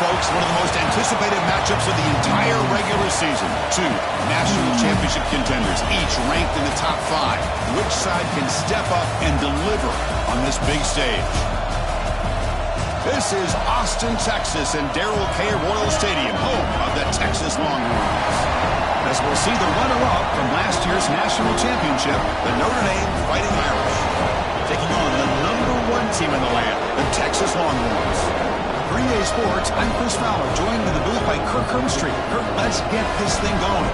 folks, one of the most anticipated matchups of the entire regular season. Two national championship contenders, each ranked in the top 5. Which side can step up and deliver on this big stage? This is Austin, Texas, and Darrell K. Royal Stadium, home of the Texas Longhorns. As we'll see the runner-up from last year's national championship, the Notre Dame Fighting Irish, taking on the #1 team in the land, the Texas Longhorns. Green Day Sports, I'm Chris Fowler, joined in the booth by Kirk Herbstreit. Kirk, let's get this thing going.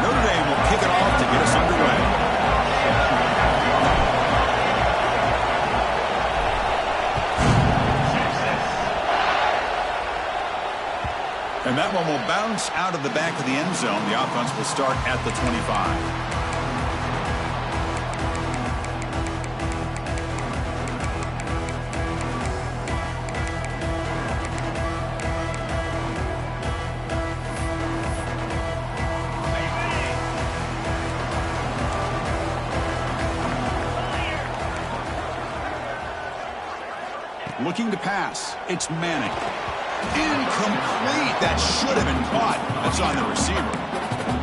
Notre Dame will kick it off to get us underway. And that one will bounce out of the back of the end zone. The offense will start at the 25. Looking to pass. It's Manning. Incomplete. That should have been caught. That's on the receiver.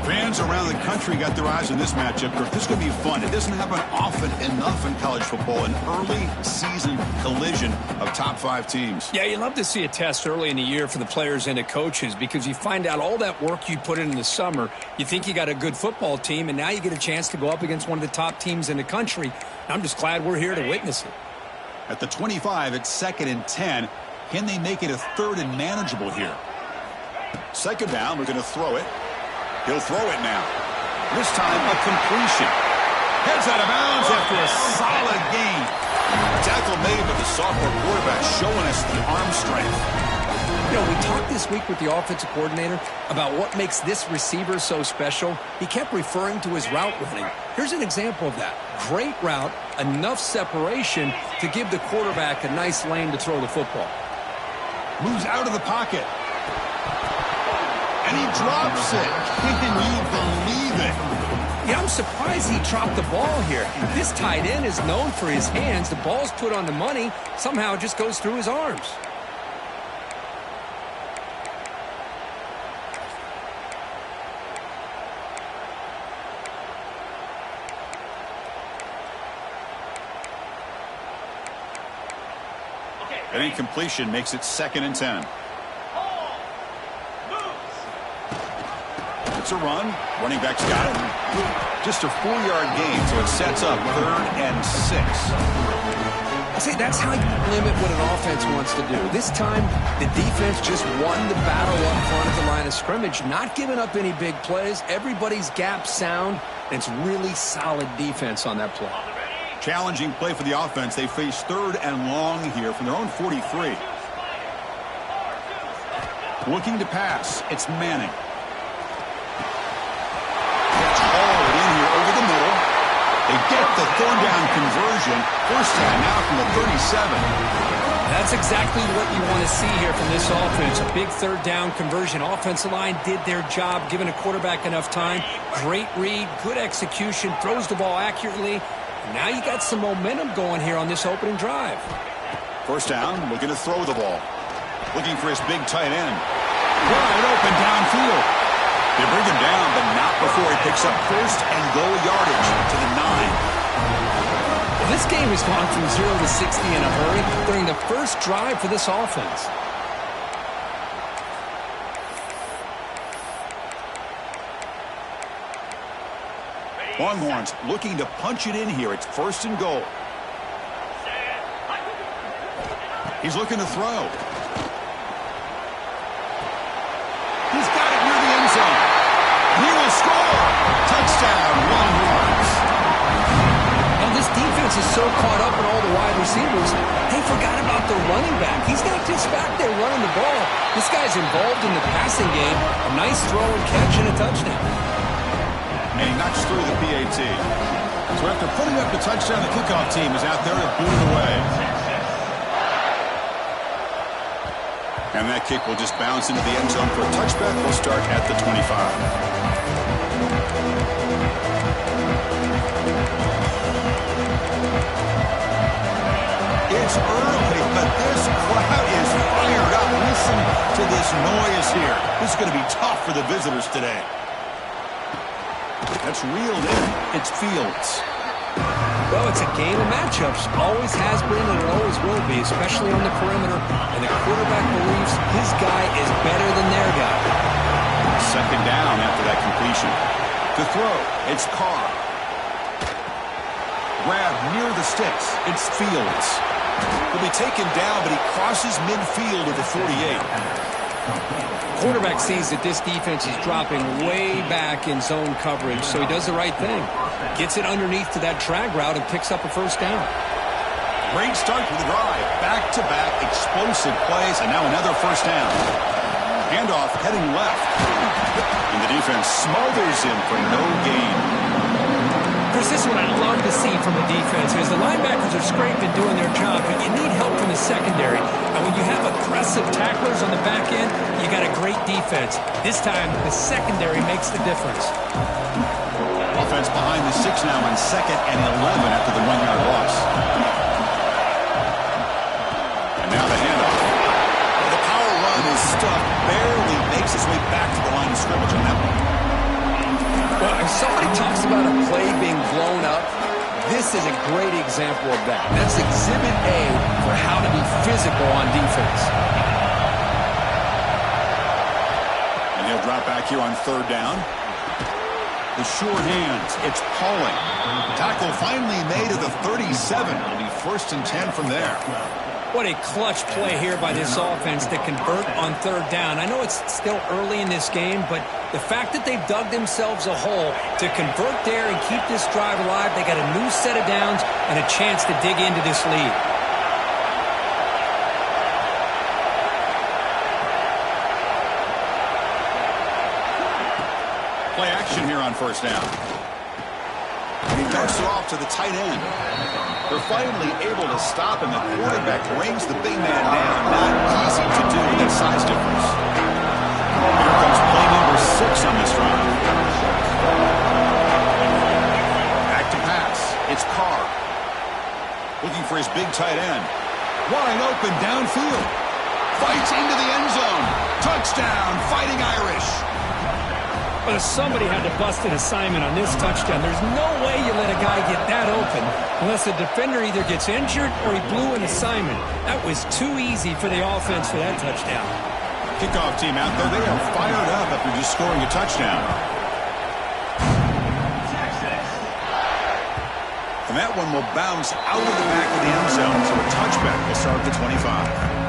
Fans around the country got their eyes on this matchup. This is going to be fun. It doesn't happen often enough in college football. An early season collision of top 5 teams. Yeah, you love to see a test early in the year for the players and the coaches because you find out all that work you put in the summer. You think you got a good football team, and now you get a chance to go up against one of the top teams in the country. I'm just glad we're here to witness it. At the 25, it's 2nd and 10. Can they make it a 3rd and manageable here? 2nd down, we're going to throw it. He'll throw it now. This time, a completion. Heads out of bounds after a solid gain. Tackle made, but the sophomore quarterback showing us the arm strength. You know, we talked this week with the offensive coordinator about what makes this receiver so special. He kept referring to his route running. Here's an example of that. Great route, enough separation to give the quarterback a nice lane to throw the football. Moves out of the pocket. And he drops it. Can you believe it? Yeah, I'm surprised he dropped the ball here. This tight end is known for his hands. The ball's put on the money. Somehow it just goes through his arms. An incompletion makes it 2nd and 10. It's a run. Running back's got it. Just a 4-yard gain, so it sets up 3rd and 6. I say that's how you limit what an offense wants to do. This time, the defense just won the battle up front at the line of scrimmage, not giving up any big plays. Everybody's gap sound, and it's really solid defense on that play. Challenging play for the offense. They face 3rd and long here from their own 43. Looking to pass. It's Manning. It's hauled in here over the middle. They get the third down conversion. First down now from the 37. That's exactly what you want to see here from this offense. A big 3rd down conversion. Offensive line did their job, giving a quarterback enough time. Great read, good execution, throws the ball accurately. Now you got some momentum going here on this opening drive. First down, looking to throw the ball. Looking for his big tight end. Wide open downfield. They bring him down, but not before he picks up 1st and goal yardage to the 9. Well, this game has gone from 0 to 60 in a hurry during the first drive for this offense. Longhorns looking to punch it in here. It's 1st and goal. He's looking to throw. He's got it near the end zone. He will score. Touchdown, Longhorns. Now this defense is so caught up in all the wide receivers, they forgot about the running back. He's not just back there running the ball. This guy's involved in the passing game. A nice throw and catch and a touchdown. And he knocks through the PAT. So after putting up the touchdown, the kickoff team is out there to boot it away. And that kick will just bounce into the end zone for a touchback. We'll start at the 25. It's early, but this crowd is fired up. Listen to this noise here. This is going to be tough for the visitors today. That's reeled in. It's Fields. Well, it's a game of matchups. Always has been and it always will be, especially on the perimeter. And the quarterback believes his guy is better than their guy. Second down after that completion. To throw, it's Carr. Grab near the sticks. It's Fields. He'll be taken down, but he crosses midfield at the 48. Quarterback sees that this defense is dropping way back in zone coverage, so he does the right thing. Gets it underneath to that drag route and picks up a first down. Great start to the drive. Back-to-back explosive plays, and now another first down. Handoff heading left. And the defense smothers him for no gain. Chris, this is what I love to see from a defense is the linebackers are scraping, doing their job, but you need help from the secondary. And when you have aggressive tacklers on the back end, you got a great defense. This time, the secondary makes the difference. Offense behind the 6 now on 2nd and 11 after the 1-yard loss. And now the handoff. Well, the power run is stuffed, barely makes its way back to the line of scrimmage on that one. Well, if somebody talks about a play being blown up, this is a great example of that. That's exhibit A for how to be physical on defense. And he'll drop back here on 3rd down. The sure hands, it's Pauling. Tackle finally made at the 37. It'll be 1st and 10 from there. What a clutch play here by this offense to convert on 3rd down. I know it's still early in this game, but the fact that they've dug themselves a hole to convert there and keep this drive alive, they got a new set of downs and a chance to dig into this lead. Play action here on 1st down. He dumps it off to the tight end. They're finally able to stop him. The quarterback brings the big man down. Not easy to do with that size difference. Here comes play number 6 on this drive. Back to pass. It's Carr. Looking for his big tight end. Wide open downfield. Fights into the end zone. Touchdown, Fighting Irish. But somebody had to bust an assignment on this touchdown. There's no way you let a guy get that open unless the defender either gets injured or he blew an assignment. That was too easy for the offense for that touchdown. Kickoff team out there. They are fired up after just scoring a touchdown. And that one will bounce out of the back of the end zone, so a touchback will start at the 25.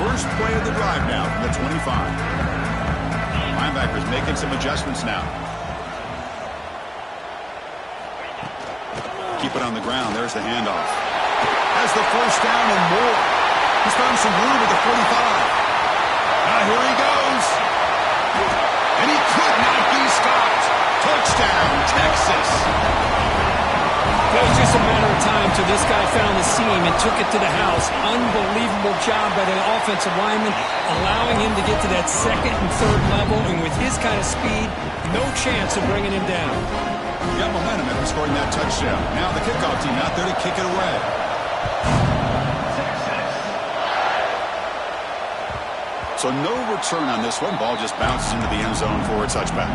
First play of the drive now from the 25. Linebackers making some adjustments now. Keep it on the ground. There's the handoff. Has the first down and more. He's found some room at the 45. Now here he goes. And he could not be stopped. Touchdown, Texas. It was just a matter of time till this guy found the seam and took it to the house. Unbelievable job by the offensive lineman, allowing him to get to that 2nd and 3rd level. And with his kind of speed, no chance of bringing him down. Got momentum after scoring that touchdown. Now the kickoff team out there to kick it away. So no return on this one. Ball just bounces into the end zone for a touchback.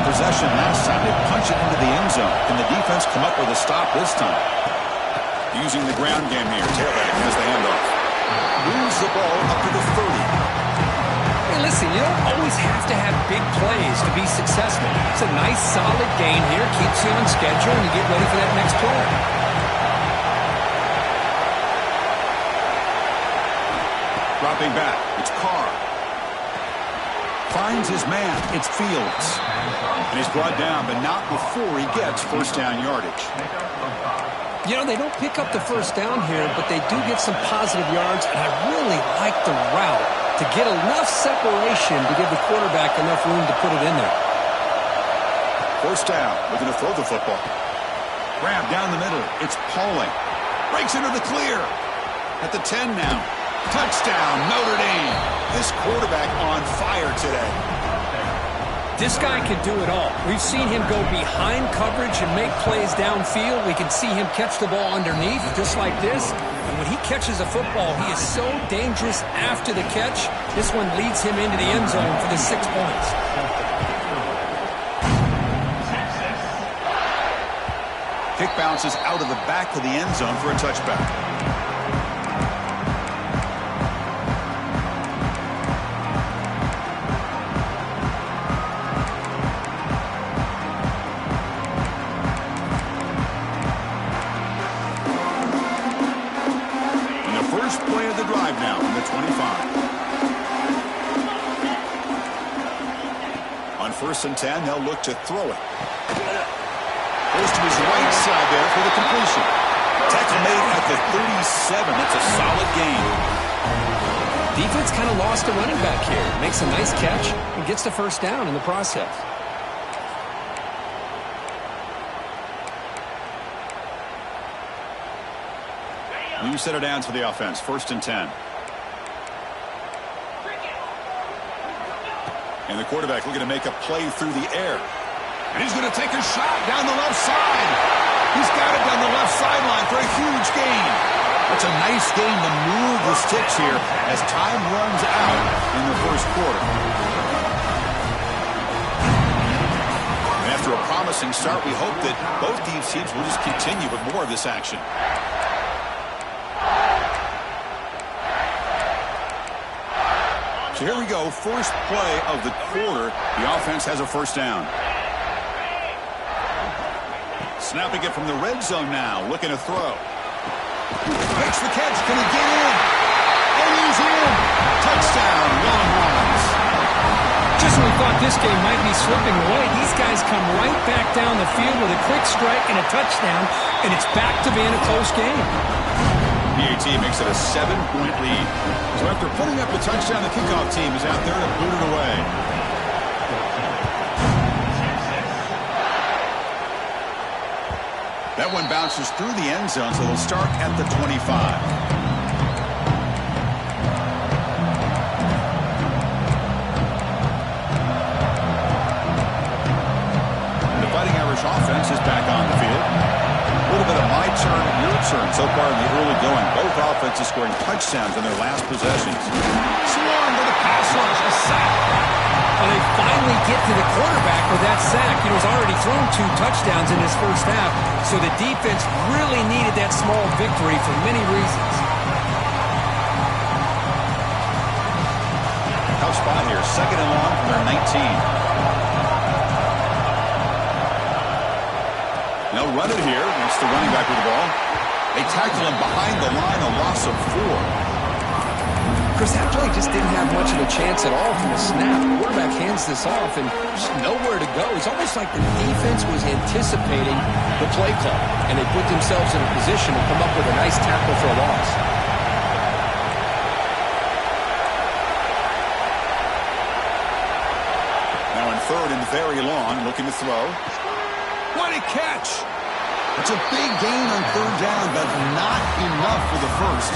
Possession last time. They punch it into the end zone. Can the defense come up with a stop this time? Using the ground game here. Tailback has the handoff. Moves the ball up to the 30. Hey, listen, you don't always have to have big plays to be successful. It's a nice, solid gain here. Keeps you on schedule, and you get ready for that next play. Dropping back. It's Carr. finds his man. It's Fields. And he's brought down, but not before he gets first down yardage. You know, they don't pick up the first down here, but they do get some positive yards, and I really like the route to get enough separation to give the quarterback enough room to put it in there. First down, looking to throw the football. Grab down the middle. It's Pauling. Breaks into the clear. At the 10 now. Touchdown, Notre Dame. This quarterback on fire today. This guy can do it all. We've seen him go behind coverage and make plays downfield. We can see him catch the ball underneath, just like this. And when he catches a football, he is so dangerous after the catch. This one leads him into the end zone for the 6 points. Kick bounces out of the back of the end zone for a touchback. Now from the 25. On first and 10, they'll look to throw it. Goes to his right side there for the completion. Tackle made at the 37. It's a solid gain. Defense kind of lost a running back here. Makes a nice catch and gets the first down in the process. New set of downs for the offense. First and 10. And the quarterback looking to make a play through the air. And he's going to take a shot down the left side. He's got it down the left sideline for a huge gain. That's a nice gain to move the sticks here as time runs out in the first quarter. And after a promising start, we hope that both these teams will just continue with more of this action. So here we go, first play of the quarter. The offense has a first down. Snapping it from the red zone now, looking to throw. Makes the catch, can he get in? And he's in! Touchdown, Longhorns. Just when we thought this game might be slipping away, these guys come right back down the field with a quick strike and a touchdown, and it's back to being a close game. PAT makes it a 7-point lead. So after putting up the touchdown, the kickoff team is out there to boot it away. That one bounces through the end zone, so they'll start at the 25. The Fighting Irish offense is back on the field. A little bit of my turn, your turn so far in the early going. Both offenses scoring touchdowns in their last possessions. Swarm to the pass rush, a sack. Well, they finally get to the quarterback with that sack. He's already thrown 2 touchdowns in his first half, so the defense really needed that small victory for many reasons. Tough spot here. Second and long from their 19. They'll run it here. It's the running back with the ball. They tackle him behind the line, a loss of 4. Chris, that play just didn't have much of a chance at all from the snap. The quarterback hands this off and just nowhere to go. It's almost like the defense was anticipating the play call, and they put themselves in a position to come up with a nice tackle for a loss. Now in third and very long, looking to throw. What a catch! It's a big gain on third down, but not enough for the first.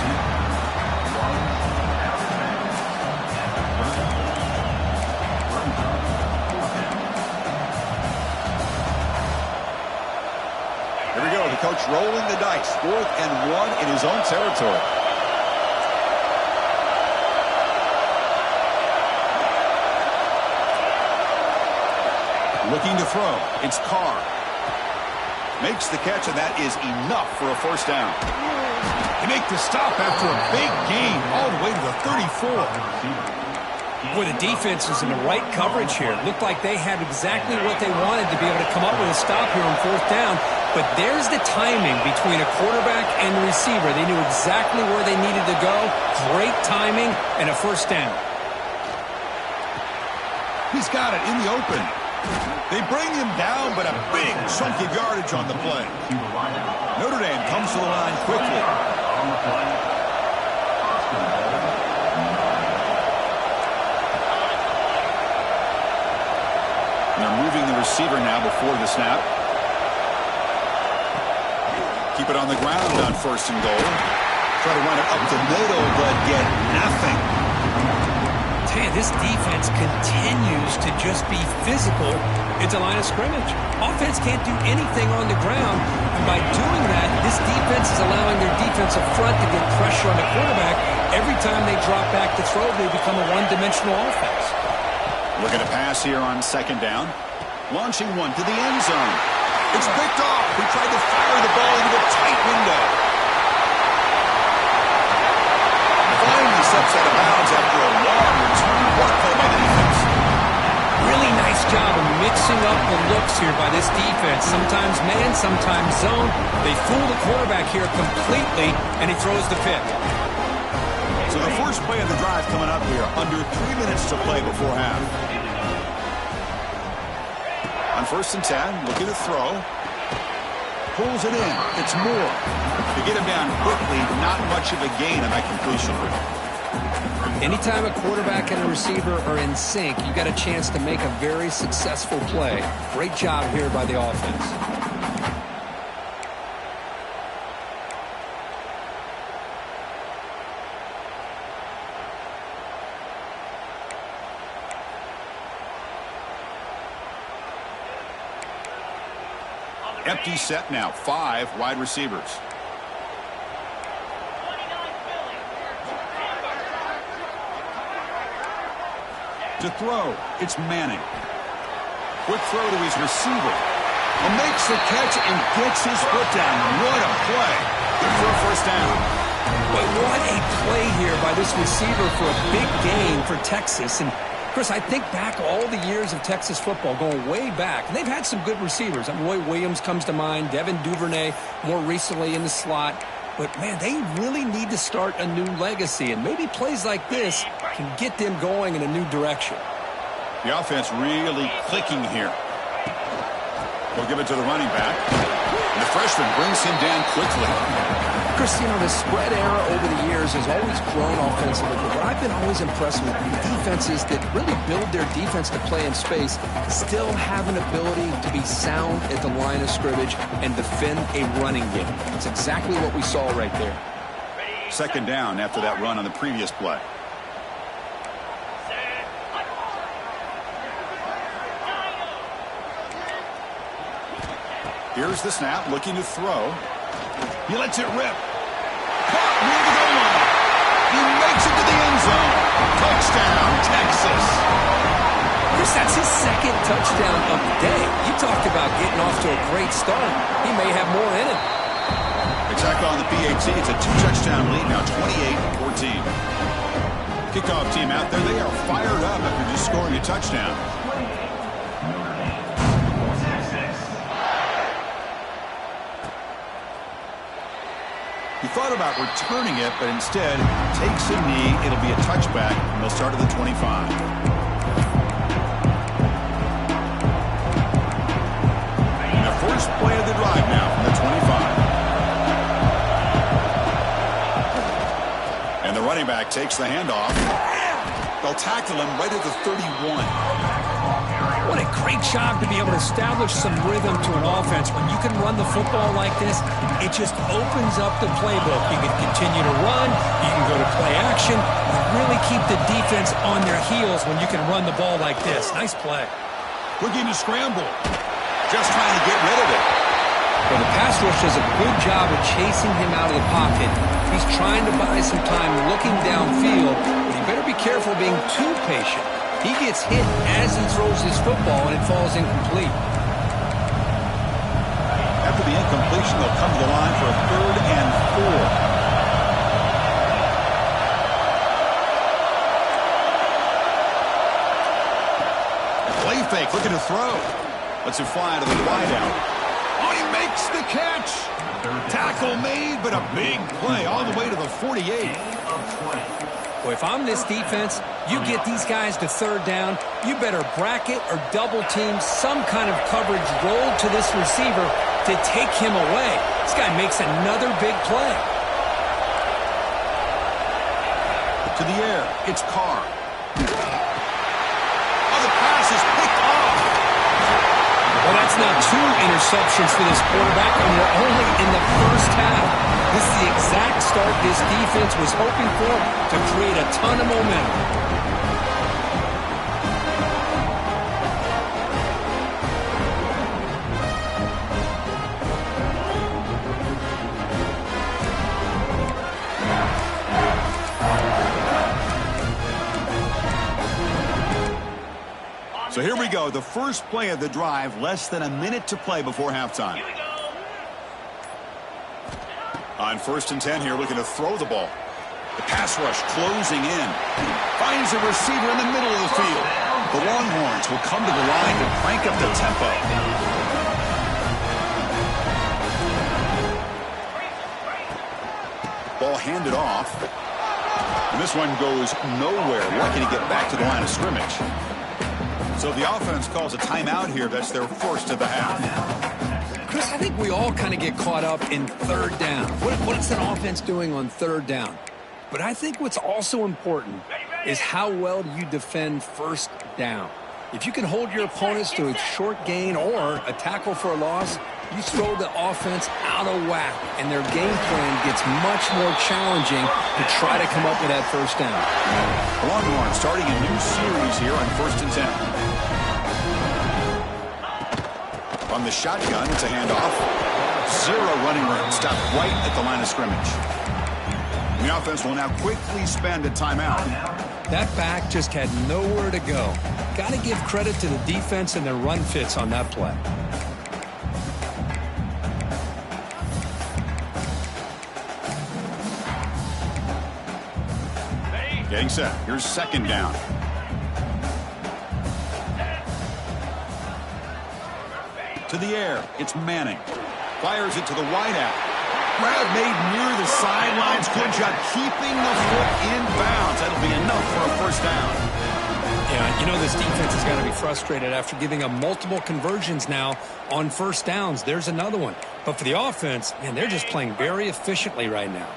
Here we go, the coach rolling the dice. 4th and 1 in his own territory. Looking to throw. It's Carr. Makes the catch, and that is enough for a first down. They make the stop after a big gain all the way to the 34. Boy, the defense is in the right coverage here. Looked like they had exactly what they wanted to be able to come up with a stop here on 4th down. But there's the timing between a quarterback and the receiver. They knew exactly where they needed to go. Great timing and a first down. He's got it in the open. They bring him down, but a big chunk of yardage on the play. Notre Dame comes to the line quickly. They're moving the receiver now before the snap. Keep it on the ground on 1st and goal. Try to run it up the middle, but get nothing. Man, this defense continues to just be physical at the line of scrimmage. Offense can't do anything on the ground, and by doing that, this defense is allowing their defensive front to get pressure on the quarterback. Every time they drop back to throw, they become a one-dimensional offense. Looking to pass here on 2nd down. Launching one to the end zone. It's picked off. He tried to fire the ball into a tight window. Finally steps out of bounds after a long return block play by the defense. Really nice job of mixing up the looks here by this defense. Sometimes man, sometimes zone. They fool the quarterback here completely, and he throws the pick. So the first play of the drive coming up here. Under 3 minutes to play before half. On 1st and 10, looking to throw. Pulls it in. It's Moore. To get him down quickly, not much of a gain on that completion. Anytime a quarterback and a receiver are in sync, you got a chance to make a very successful play. Great job here by the offense. Empty set now. 5 wide receivers. To throw, it's Manning. Quick throw to his receiver. And makes the catch and gets his foot down. What a play. Good for a 1st down. But what a play here by this receiver for a big gain for Texas. And Chris, I think back all the years of Texas football, going way back, and they've had some good receivers. Roy Williams comes to mind, Devin Duvernay more recently in the slot. But, man, they really need to start a new legacy, and maybe plays like this can get them going in a new direction. The offense really clicking here. They'll give it to the running back. And the freshman brings him down quickly. Chris, you know, the spread era over the years has always grown offensively, but what I've been always impressed with defenses that really build their defense to play in space still have an ability to be sound at the line of scrimmage and defend a running game. That's exactly what we saw right there. 2nd down after that run on the previous play. Here's the snap, looking to throw. He lets it rip. Caught near the goal line. He makes it to the end zone. Touchdown, Texas. Chris, that's his 2nd touchdown of the day. You talked about getting off to a great start. He may have more in it. Exactly on the PAT. It's a 2-touchdown lead now, 28-14. Kickoff team out there. They are fired up after just scoring a touchdown. He thought about returning it, but instead takes a knee. It'll be a touchback, and they'll start at the 25. And the first play of the drive now from the 25. And the running back takes the handoff. They'll tackle him right at the 31. What a great job to be able to establish some rhythm to an offense. When you can run the football like this, it just opens up the playbook. You can continue to run. You can go to play action. You really keep the defense on their heels when you can run the ball like this. Nice play. Looking to scramble. Just trying to get rid of it. Well, the pass rush does a good job of chasing him out of the pocket. He's trying to buy some time looking downfield, but you better be careful being too patient. He gets hit as he throws his football, and it falls incomplete. After the incompletion, they'll come to the line for a 3rd and 4. Play fake, looking to throw. Lets it fly to the wideout. Oh, he makes the catch. Tackle made, but a big play all the way to the 48. Well, if I'm this defense, you get these guys to third down, you better bracket or double team some kind of coverage rolled to this receiver to take him away. This guy makes another big play. To the air, it's Carr. Oh, the pass is picked off. Well, that's now 2 interceptions for this quarterback, and we're only in the first half. This is the exact start this defense was hoping for to create a ton of momentum. So here we go, the first play of the drive, less than a minute to play before halftime. On 1st and 10 here, looking to throw the ball. The pass rush closing in. Finds a receiver in the middle of the field. The Longhorns will come to the line to crank up the tempo. Ball handed off. And this one goes nowhere. Lucky to get back to the line of scrimmage. So the offense calls a timeout here. That's their first of the half. Chris, I think we all kind of get caught up in third down. What's an offense doing on third down? But I think what's also important is how well you defend first down. If you can hold your opponents to a short gain or a tackle for a loss, you throw the offense out of whack, and their game plan gets much more challenging to try to come up with that first down. The Longhorns starting a new series here on 1st and 10. From the shotgun, it's a handoff. 0 running room. Stopped right at the line of scrimmage. And the offense will now quickly spend a timeout. That back just had nowhere to go. Got to give credit to the defense and their run fits on that play. Getting set. Here's 2nd down. To the air. It's Manning. Fires it to the wideout. Grab made near the sidelines. Good job keeping the foot in bounds. That'll be enough for a first down. Yeah, you know this defense has got to be frustrated after giving them multiple conversions now on first downs. There's another one. But for the offense, man, they're just playing very efficiently right now.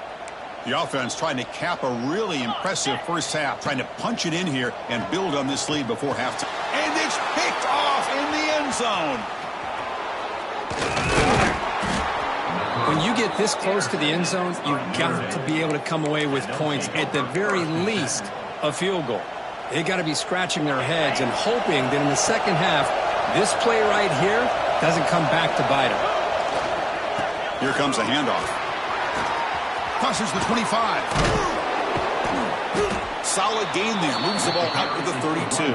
The offense trying to cap a really impressive first half, trying to punch it in here and build on this lead before halftime. And it's picked off in the end zone. When you get this close to the end zone, you've got to be able to come away with points, at the very least, a field goal. They've got to be scratching their heads and hoping that in the second half, this play right here doesn't come back to bite them. Here comes the handoff. Crosses the 25. Solid gain there. Moves the ball out to the 32.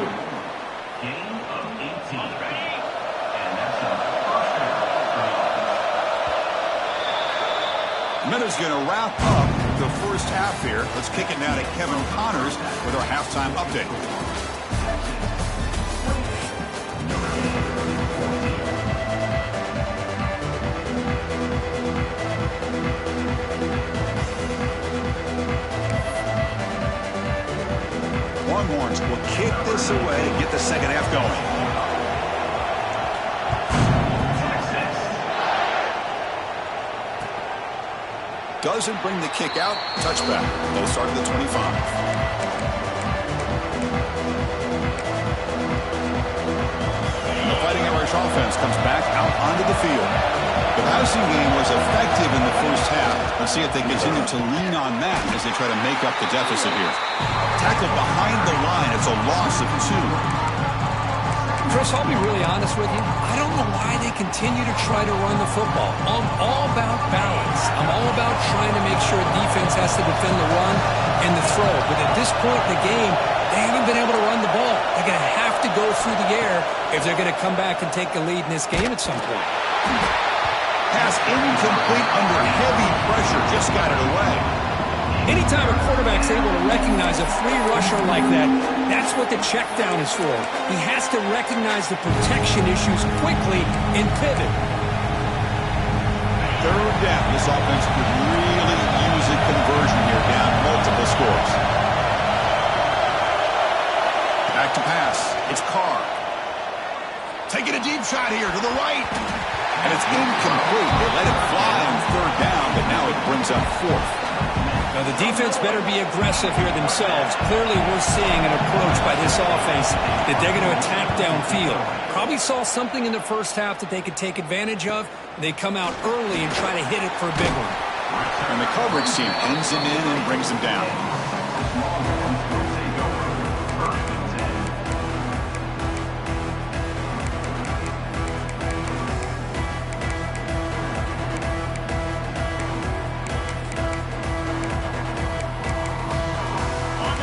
Minutes going to wrap up the first half here. Let's kick it now to Kevin Connors with our halftime update. Longhorns will kick this away and get the second half going. Doesn't bring the kick out. Touchback. They'll start at the 25. The Fighting Irish offense comes back out onto the field. The passing game was effective in the first half. Let's see if they continue to lean on that as they try to make up the deficit here. Tackled behind the line. It's a loss of 2. Chris, I'll be really honest with you. I don't know why they continue to try to run the football. I'm all about balance. I'm all about trying to make sure defense has to defend the run and the throw. But at this point in the game, they haven't been able to run the ball. They're going to have to go through the air if they're going to come back and take the lead in this game at some point. Pass incomplete under heavy pressure. Just got it away. Anytime a quarterback's able to recognize a free rusher like that, that's what the check down is for. He has to recognize the protection issues quickly and pivot. Third down. This offense could really use a conversion here, down multiple scores. And it's incomplete. They let it fly on third down, but now it brings up fourth. Now, the defense better be aggressive here themselves. Clearly, we're seeing an approach by this offense that they're going to attack downfield. Probably saw something in the first half that they could take advantage of. They come out early and try to hit it for a big one. And the coverage team pins him in and brings him down.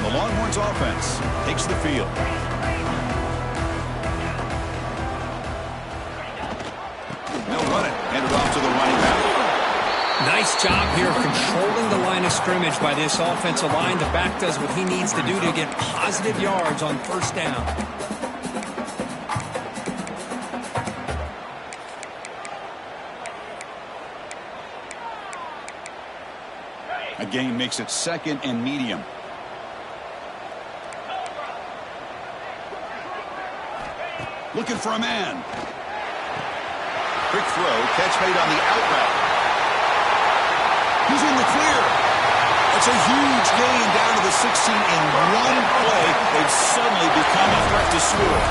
The Longhorns offense takes the field. They'll run it. Hand it off to the running back. Nice job here of controlling the line of scrimmage by this offensive line. The back does what he needs to do to get positive yards on first down. A gain makes it second and medium. Looking for a man. Quick throw, catch made on the out route. He's in the clear. That's a huge gain down to the 16 in one play. They've suddenly become a threat to score.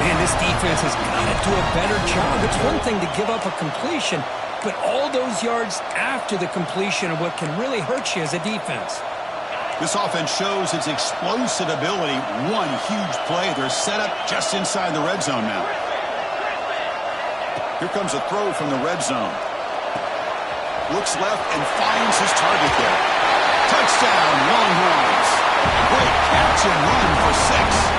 Man, this defense has got to do a better job. It's one thing to give up a completion, but all those yards after the completion are what can really hurt you as a defense. This offense shows its explosive ability. One huge play. They're set up just inside the red zone now. Here comes a throw from the red zone. Looks left and finds his target there. Touchdown, Longhorns. Great catch and run for 6.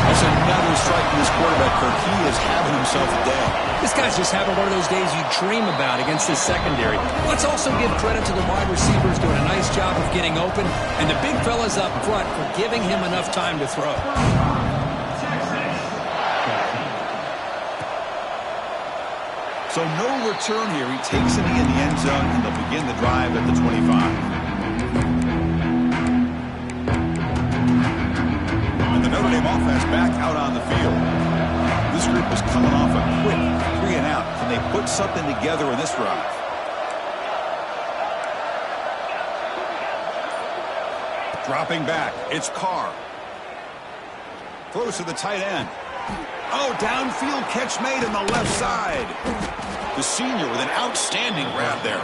That's another strike from this quarterback, Kirk. He is having himself a day. This guy's just having one of those days you dream about against this secondary. Let's also give credit to the wide receivers doing a nice job of getting open, and the big fellas up front for giving him enough time to throw. So no return here. He takes it in the end zone, and they'll begin the drive at the 25. And the Notre Dame offense back out on the field. This group is coming off a quick 3-and-out. Can they put something together in this drive? Dropping back, it's Carr. Throws to the tight end. Oh, downfield catch made on the left side. The senior with an outstanding grab there.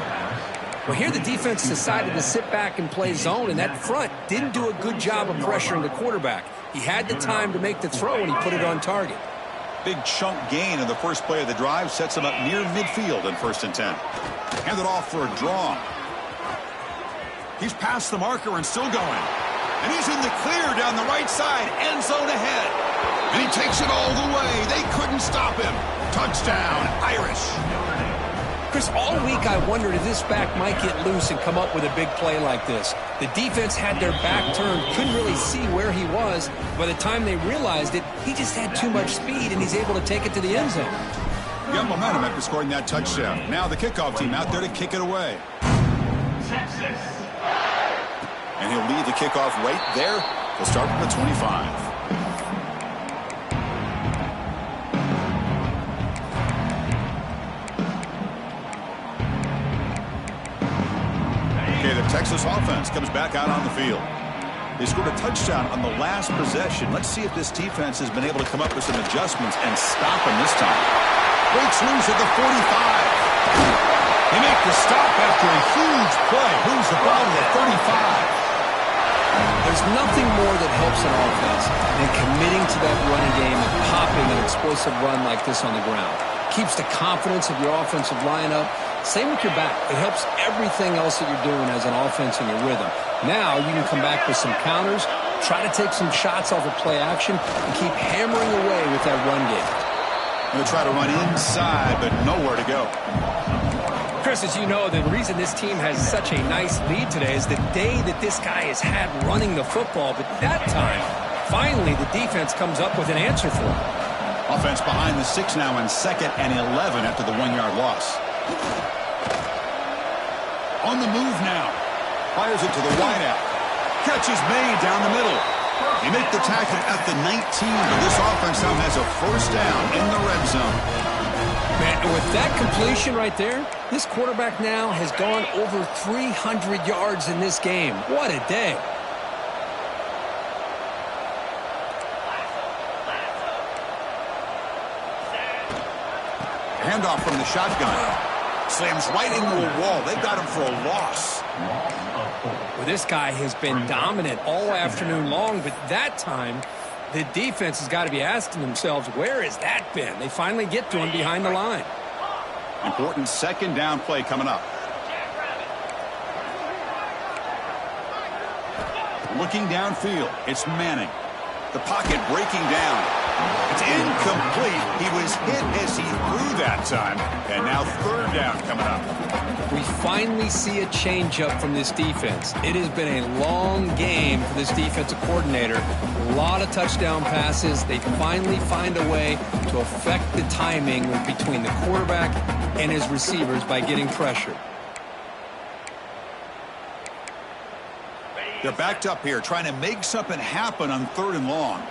Well, here the defense decided to sit back and play zone, and that front didn't do a good job of pressuring the quarterback. He had the time to make the throw, and he put it on target. Big chunk gain in the first play of the drive sets him up near midfield in 1st and 10. Hand it off for a draw. He's past the marker and still going. And he's in the clear down the right side, end zone ahead. And he takes it all the way. They couldn't stop him. Touchdown, Irish. Chris, all week I wondered if this back might get loose and come up with a big play like this. The defense had their back turned, couldn't really see where he was. By the time they realized it, he just had too much speed, and he's able to take it to the end zone. Got momentum after scoring that touchdown. Now the kickoff team out there to kick it away. And he'll lead the kickoff right there. He'll start from the 25. Okay, the Texas offense comes back out on the field. They scored a touchdown on the last possession. Let's see if this defense has been able to come up with some adjustments and stop him this time. Breaks loose at the 45. They make the stop after a huge play. Moves the ball to the 35. There's nothing more that helps an offense than committing to that running game and popping an explosive run like this on the ground. Keeps the confidence of your offensive lineup. Same with your back. It helps everything else that you're doing as an offense in your rhythm. Now you can come back with some counters, try to take some shots off of play action, and keep hammering away with that run game. They'll try to run inside, but nowhere to go. Chris, as you know, the reason this team has such a nice lead today is the day that this guy has had running the football. But that time, finally, the defense comes up with an answer for him. Offense behind the 6 now in 2nd and 11 after the 1-yard loss. On the move now. Fires it to the wideout. Catch is made down the middle. They make the tackle at the 19, but this offense now has a 1st down in the red zone. Man, with that completion right there, this quarterback now has gone over 300 yards in this game. What a day. Handoff from the shotgun. Slams right into a wall. They got him for a loss. Well, this guy has been dominant all afternoon long, but that time, the defense has got to be asking themselves, where has that been? They finally get to him behind the line. Important second down play coming up. Looking downfield, it's Manning. The pocket breaking down. It's incomplete. He was hit as he threw that time. And now third down coming up. We finally see a change-up from this defense. It has been a long game for this defensive coordinator. A lot of touchdown passes. They finally find a way to affect the timing between the quarterback and his receivers by getting pressure. They're backed up here trying to make something happen on third and long.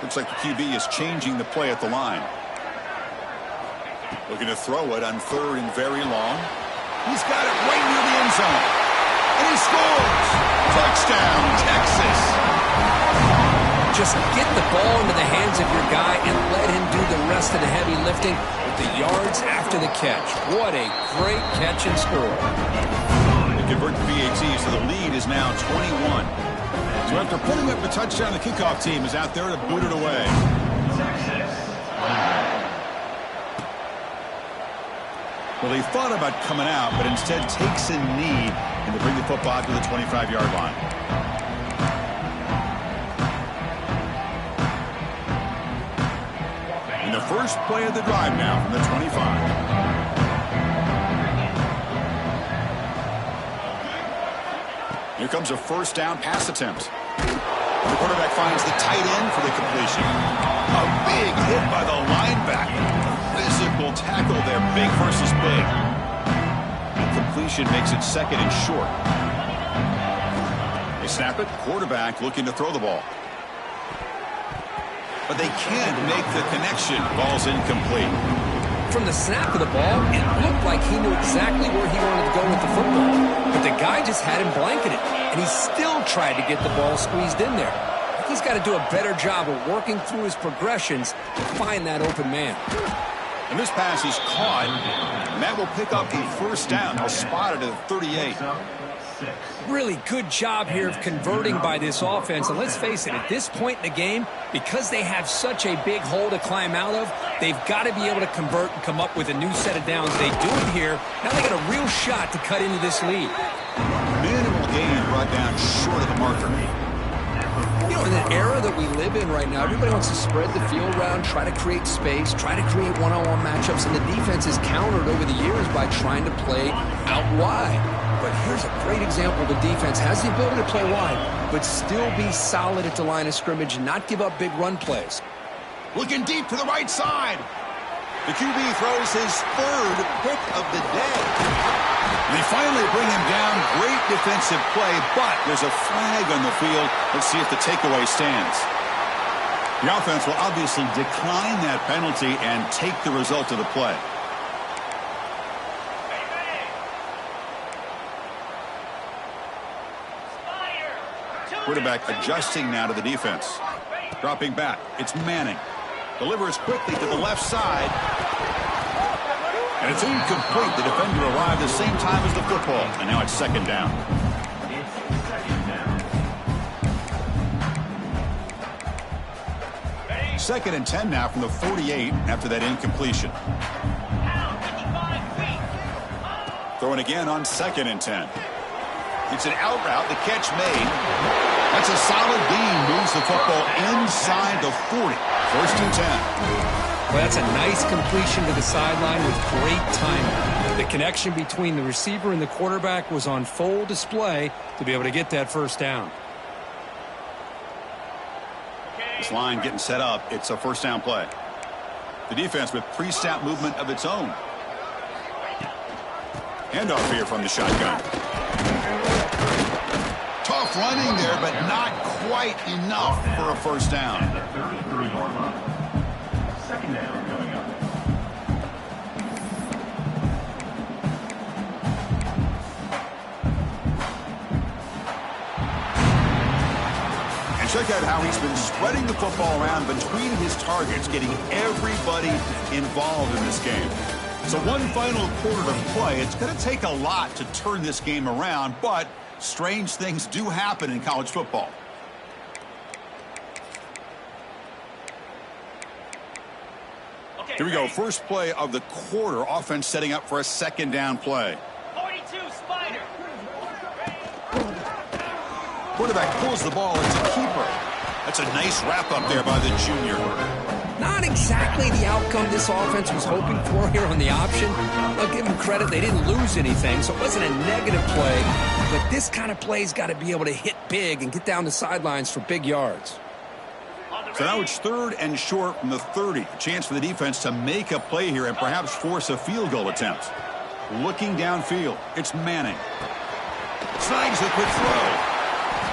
Looks like the QB is changing the play at the line. Looking to throw it on third and very long. He's got it right near the end zone. And he scores! Touchdown, Texas! Just get the ball into the hands of your guy and let him do the rest of the heavy lifting with the yards after the catch. What a great catch and score. They convert the PATs, so the lead is now 21. So after putting up the touchdown, the kickoff team is out there to boot it away. Well, he thought about coming out, but instead takes a knee and to bring the football to the 25-yard line. And the first play of the drive now from the 25. Here comes a first down pass attempt. The quarterback finds the tight end for the completion. A big hit by the linebacker. Physical tackle there, big versus big. The completion makes it second and short. They snap it. Quarterback looking to throw the ball. But they can't make the connection. Ball's incomplete. From the snap of the ball, it looked like he knew exactly where he wanted to go with the football. But the guy just had him blanketed, and he still tried to get the ball squeezed in there. He's got to do a better job of working through his progressions to find that open man. And this pass is caught, and that will pick up a first down. They'll spot it at 38. Really good job here of converting by this offense. And let's face it, at this point in the game, because they have such a big hole to climb out of, they've got to be able to convert and come up with a new set of downs. They do it here. Now they got a real shot to cut into this lead. Minimal gain brought down short of the marker. You know, in an era that we live in right now, everybody wants to spread the field around, try to create space, try to create one-on-one matchups, and the defense is countered over the years by trying to play out wide. But here's a great example. The defense has the ability to play wide, but still be solid at the line of scrimmage and not give up big run plays. Looking deep to the right side. The QB throws his third pick of the day. They finally bring him down. Great defensive play, but there's a flag on the field. Let's see if the takeaway stands. The offense will obviously decline that penalty and take the result of the play. Quarterback adjusting now to the defense. Dropping back. It's Manning. Delivers quickly to the left side. And it's incomplete. The defender arrived the same time as the football. And now it's second down. Second and 10 now from the 48 after that incompletion. Throwing again on second and 10. It's an out route. The catch made. That's a solid beam. Moves the football inside the 40. First and 10. Well, that's a nice completion to the sideline with great timing. The connection between the receiver and the quarterback was on full display to be able to get that first down. This line getting set up. It's a first down play. The defense with pre-snap movement of its own. Handoff here from the shotgun. Tough running there, but not quite enough for a first down. Check out how he's been spreading the football around between his targets, getting everybody involved in this game. So one final quarter to play. It's going to take a lot to turn this game around, but strange things do happen in college football. Here we go. First play of the quarter. Offense setting up for a second down play. 42, Spider. Quarterback pulls the ball. It's a keeper. That's a nice wrap up there by the junior. Not exactly the outcome this offense was hoping for here on the option. I'll give them credit. They didn't lose anything, so it wasn't a negative play. But this kind of play's got to be able to hit big and get down the sidelines for big yards. So now it's 3rd and short from the 30. A chance for the defense to make a play here and perhaps force a field goal attempt. Looking downfield, it's Manning. Snags the quick throw.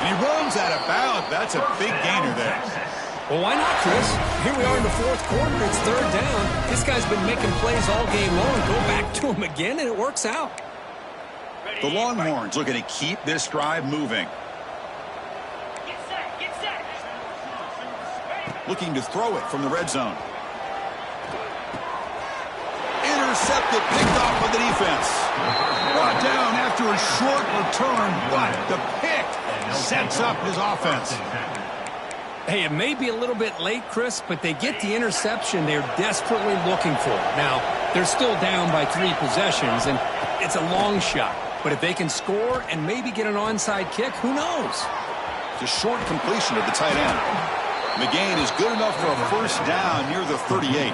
And he runs out of bounds. That's a big gainer there. Well, why not, Chris? Here we are in the 4th quarter. It's 3rd down. This guy's been making plays all game long. Go back to him again, and it works out. The Longhorns looking to keep this drive moving. Get set. Looking to throw it from the red zone. Intercepted, picked off by the defense. Brought down after a short return, but the pick sets up his offense. Hey, it may be a little bit late, Chris, but they get the interception they're desperately looking for. Now, they're still down by 3 possessions, and it's a long shot. But if they can score and maybe get an onside kick, who knows? It's a short completion of the tight end. McGain is good enough for a first down near the 38.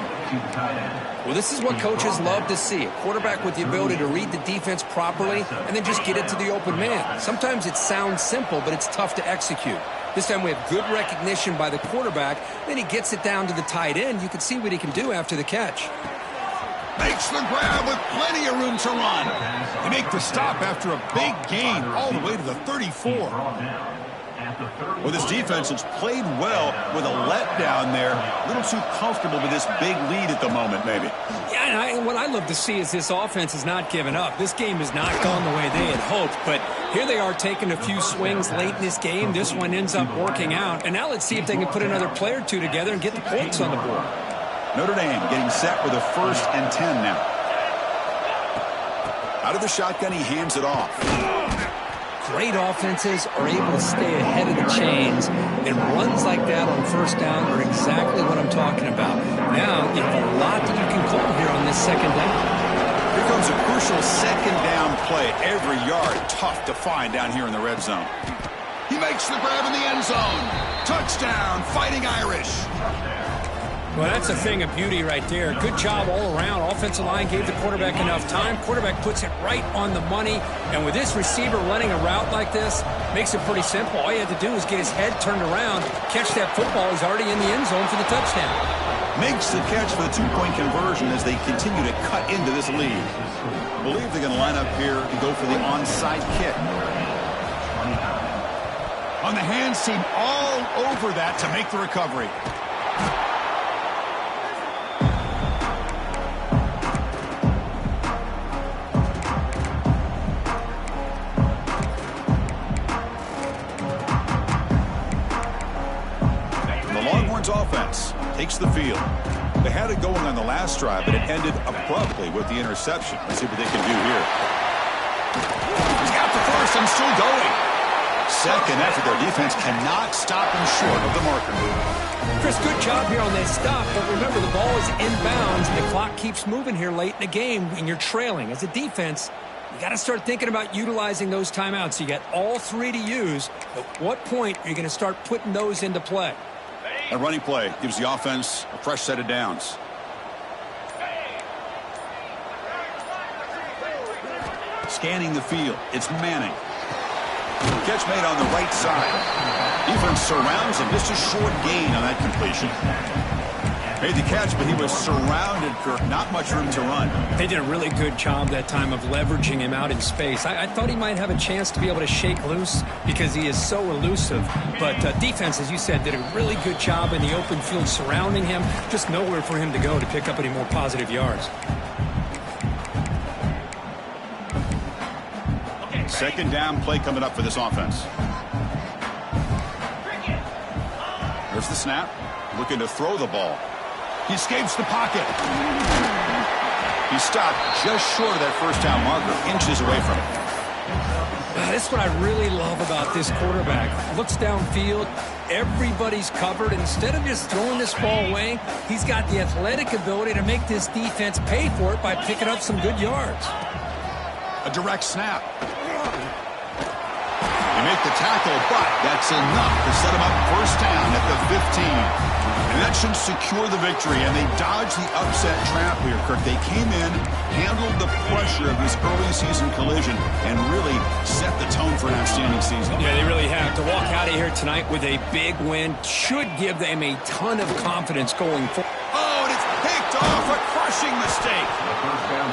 Well, this is what coaches love to see. A quarterback with the ability to read the defense properly and then just get it to the open man. Sometimes it sounds simple, but it's tough to execute. This time we have good recognition by the quarterback. Then he gets it down to the tight end. You can see what he can do after the catch. Makes the grab with plenty of room to run. They make the stop after a big gain all the way to the 34. Well, this defense has played well with a letdown there. A little too comfortable with this big lead at the moment, maybe. Yeah, and what I love to see is this offense has not given up. This game has not gone the way they had hoped, but here they are taking a few swings late in this game. This one ends up working out, and now let's see if they can put another play or two together and get the points on the board. Notre Dame getting set with a 1st and 10 now. Out of the shotgun, he hands it off. Great offenses are able to stay ahead of the chains, and runs like that on 1st down are exactly what I'm talking about. Now, you have a lot that you can call here on this 2nd down. Here comes a crucial 2nd down play. Every yard tough to find down here in the red zone. He makes the grab in the end zone. Touchdown, Fighting Irish. Well, that's a thing of beauty right there. Good job all around. Offensive line gave the quarterback enough time. Quarterback puts it right on the money. And with this receiver running a route like this, makes it pretty simple. All you had to do is get his head turned around, catch that football. He's already in the end zone for the touchdown. Makes the catch for the 2-point conversion as they continue to cut into this lead. Believe they're going to line up here to go for the onside kick. On the hands team all over that to make the recovery. Offense takes the field. They had it going on the last drive, but it ended abruptly with the interception. Let's see what they can do here. He's got the first and still going. 2nd after their defense cannot stop him short of the marker. Chris, good job here on that stop, but remember the ball is inbounds and the clock keeps moving here late in the game and you're trailing. As a defense, you got to start thinking about utilizing those timeouts. You got all 3 to use. At what point are you going to start putting those into play? A running play gives the offense a fresh set of downs. Scanning the field, it's Manning. Catch made on the right side. Defense surrounds him. Just a short gain on that completion. Made the catch, but he was surrounded, Kirk. Not much room to run. They did a really good job that time of leveraging him out in space. I thought he might have a chance to be able to shake loose because he is so elusive. But defense, as you said, did a really good job in the open field surrounding him. Just nowhere for him to go to pick up any more positive yards. 2nd down play coming up for this offense. There's the snap. Looking to throw the ball. He escapes the pocket. He stopped just short of that first down marker, inches away from it. That's what I really love about this quarterback. Looks downfield, everybody's covered. Instead of just throwing this ball away, he's got the athletic ability to make this defense pay for it by picking up some good yards. A direct snap. They make the tackle, but that's enough to set him up first down at the 15. And that should secure the victory, and they dodged the upset trap here, Kirk. They came in, handled the pressure of this early season collision, and really set the tone for an outstanding season. Yeah, they really have. To walk out of here tonight with a big win should give them a ton of confidence going forward. Oh, and it's picked off, a crushing mistake.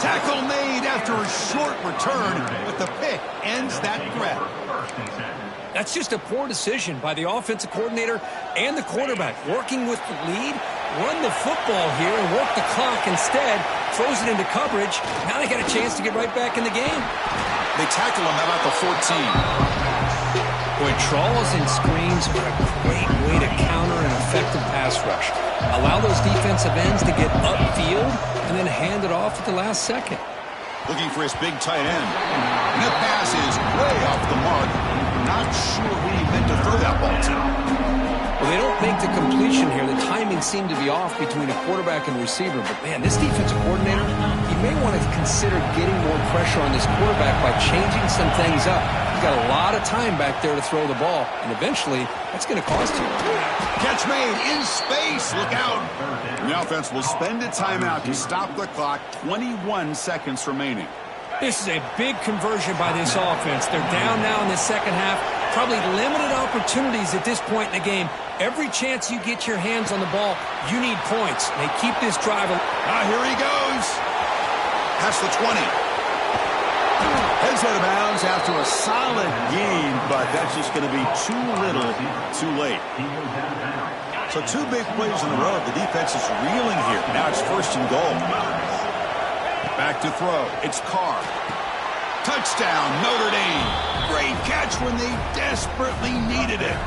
Tackle made after a short return, but the pick ends that threat. That's just a poor decision by the offensive coordinator and the quarterback. Working with the lead, run the football here and work the clock instead. Throws it into coverage. Now they got a chance to get right back in the game. They tackle him about the 14. Boy, trawls and screens are a great way to counter an effective pass rush. Allow those defensive ends to get upfield and then hand it off at the last second. Looking for his big tight end. And the pass is way off the mark. Not sure who he meant to throw that ball to. Well, they don't make the completion here. The timing seemed to be off between a quarterback and receiver. But, man, this defensive coordinator, he may want to consider getting more pressure on this quarterback by changing some things up. He's got a lot of time back there to throw the ball, and eventually that's going to cost you. Catch made in space. Look out. And the offense will spend a timeout to stop the clock. 21 seconds remaining. This is a big conversion by this offense. They're down now in the second half. Probably limited opportunities at this point in the game. Every chance you get your hands on the ball, you need points. They keep this drive. Here he goes. Past the 20. Heads out of bounds after a solid gain, but that's just going to be too little, too late. So 2 big plays in a row. The defense is reeling here. Now it's first and goal. Back to throw. It's Carr. Touchdown, Notre Dame. Great catch when they desperately needed it.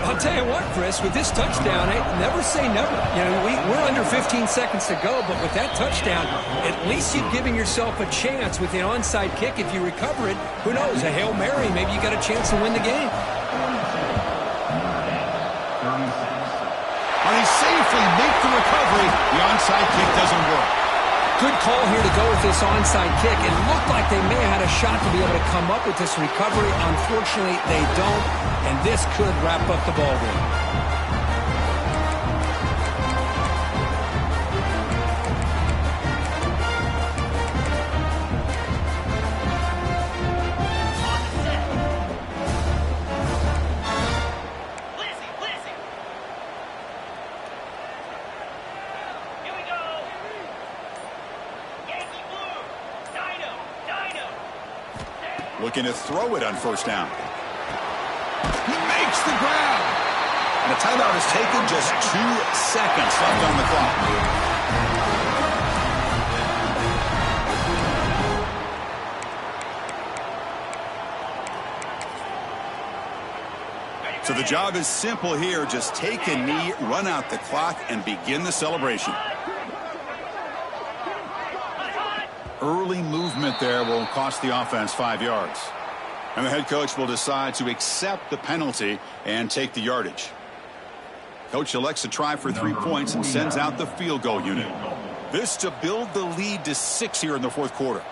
I'll tell you what, Chris, with this touchdown, never say never. You know, we're under 15 seconds to go, but with that touchdown, at least you're giving yourself a chance with the onside kick. If you recover it, who knows, a Hail Mary, maybe you got a chance to win the game. When he safely make the recovery, the onside kick doesn't work. Good call here to go with this onside kick. It looked like they may have had a shot to be able to come up with this recovery. Unfortunately, they don't, and this could wrap up the ball game. Looking to throw it on first down. He makes the grab. And the timeout is taken, just 2 seconds left on the clock. So the job is simple here. Just take a knee, run out the clock, and begin the celebration. Early movement there will cost the offense 5 yards. And the head coach will decide to accept the penalty and take the yardage. Coach elects to try for 3 points and sends out the field goal unit. This to build the lead to 6 here in the fourth quarter.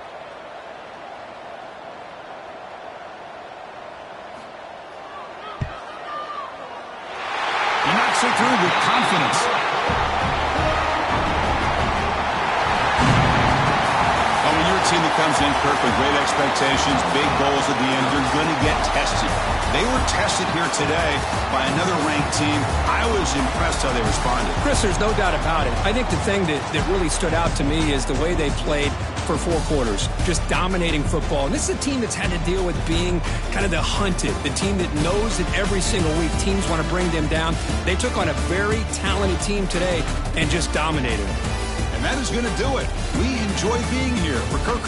He knocks it through with confidence. Team that comes in, Kirk, with great expectations, big goals at the end, they're going to get tested. They were tested here today by another ranked team. I was impressed how they responded. Chris, there's no doubt about it. I think the thing that really stood out to me is the way they played for 4 quarters, just dominating football. And this is a team that's had to deal with being kind of the hunted, the team that knows that every single week teams want to bring them down. They took on a very talented team today and just dominated them. And that is going to do it. We enjoy being here. For Kirk